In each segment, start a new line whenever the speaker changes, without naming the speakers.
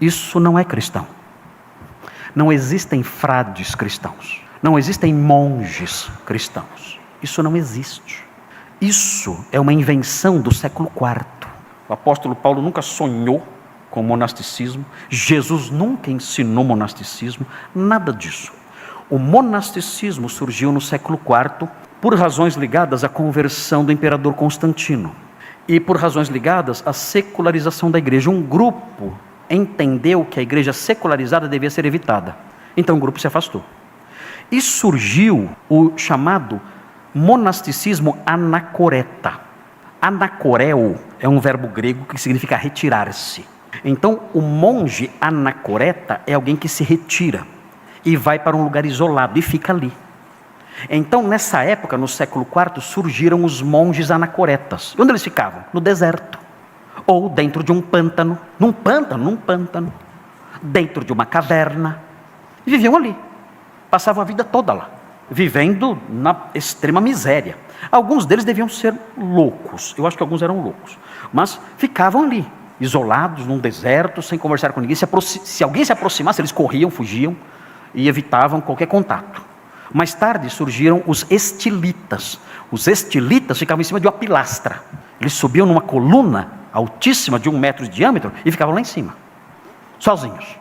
Isso não é cristão. Não existem frades cristãos. Não existem monges cristãos. Isso não existe. Isso é uma invenção do século IV. O apóstolo Paulo nunca sonhou com monasticismo. Jesus nunca ensinou monasticismo. Nada disso. O monasticismo surgiu no século IV por razões ligadas à conversão do imperador Constantino e por razões ligadas à secularização da igreja. Um grupo entendeu que a igreja secularizada devia ser evitada. Então o grupo se afastou. E surgiu o chamado monasticismo anacoreta. Anacoreo é um verbo grego que significa retirar-se. Então o monge anacoreta é alguém que se retira e vai para um lugar isolado e fica ali. Então nessa época, no século IV, surgiram os monges anacoretas. Onde eles ficavam? No deserto. Ou dentro de um pântano, num pântano, dentro de uma caverna, e viviam ali, passavam a vida toda lá, vivendo na extrema miséria. Alguns deles deviam ser loucos, eu acho que alguns eram loucos, mas ficavam ali, isolados num deserto, sem conversar com ninguém. Se alguém se aproximasse, eles corriam, fugiam e evitavam qualquer contato. Mais tarde surgiram os estilitas. Os estilitas ficavam em cima de uma pilastra, eles subiam numa coluna altíssima de 1 metro de diâmetro e ficavam lá em cima, sozinhos,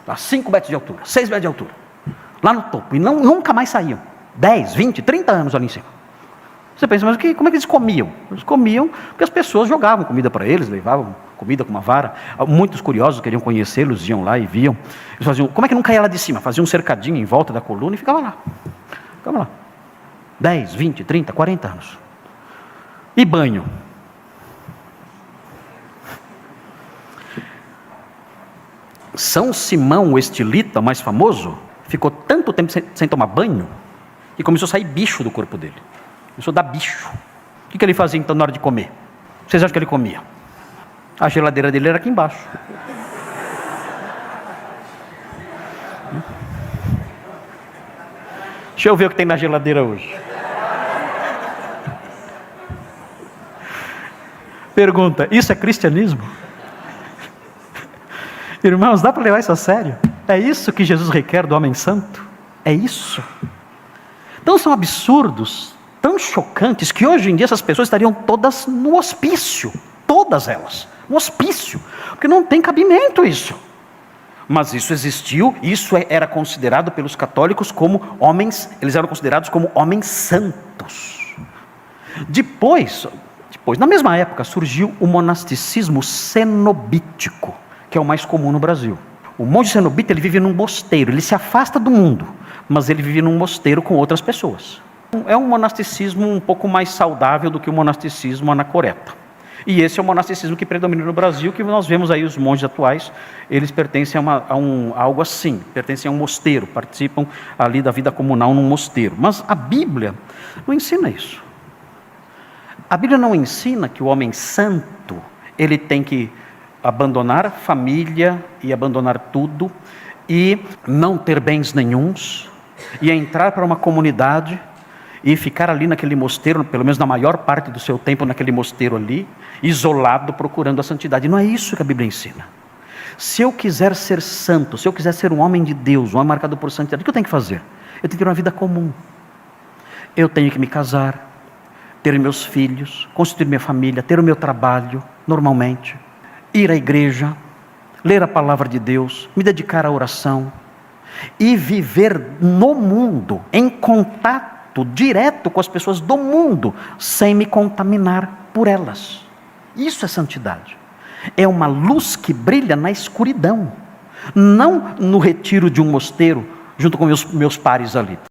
a 5 metros de altura, 6 metros de altura, lá no topo, e nunca mais saíam. 10, 20, 30 anos ali em cima. Você pensa, mas como é que eles comiam? Eles comiam porque as pessoas jogavam comida para eles, levavam comida com uma vara. Muitos curiosos queriam conhecê-los, iam lá e viam. Eles faziam, como é que não caía lá de cima? Faziam um cercadinho em volta da coluna e ficava lá. 10, 20, 30, 40 anos. E banho? São Simão, o estilita mais famoso, ficou tanto tempo sem tomar banho que começou a sair bicho do corpo dele. Começou a dar bicho. O que ele fazia então na hora de comer? Vocês acham que ele comia? A geladeira dele era aqui embaixo. Deixa eu ver o que tem na geladeira hoje. Pergunta, isso é cristianismo? Irmãos, dá para levar isso a sério? É isso que Jesus requer do homem santo? É isso? Então são absurdos, tão chocantes, que hoje em dia essas pessoas estariam todas no hospício. Todas elas, no hospício. Porque não tem cabimento isso. Mas isso existiu, isso era considerado pelos católicos como homens, eles eram considerados como homens santos. Depois, na mesma época, surgiu o monasticismo cenobítico, que é o mais comum no Brasil. O monge cenobita, ele vive num mosteiro, ele se afasta do mundo, mas ele vive num mosteiro com outras pessoas. É um monasticismo um pouco mais saudável do que o monasticismo anacoreta. E esse é o monasticismo que predomina no Brasil, que nós vemos aí os monges atuais, eles pertencem a algo assim, pertencem a um mosteiro, participam ali da vida comunal num mosteiro. Mas a Bíblia não ensina isso. A Bíblia não ensina que o homem santo, ele tem que abandonar a família e abandonar tudo, e não ter bens nenhuns, e entrar para uma comunidade e ficar ali naquele mosteiro, pelo menos na maior parte do seu tempo naquele mosteiro ali, isolado, procurando a santidade. Não é isso que a Bíblia ensina. Se eu quiser ser santo, se eu quiser ser um homem de Deus, um homem marcado por santidade, o que eu tenho que fazer? Eu tenho que ter uma vida comum. Eu tenho que me casar, ter meus filhos, constituir minha família, ter o meu trabalho, normalmente, ir à igreja, ler a palavra de Deus, me dedicar à oração, e viver no mundo, em contato direto com as pessoas do mundo, sem me contaminar por elas. Isso é santidade. É uma luz que brilha na escuridão, não no retiro de um mosteiro, junto com meus pares ali.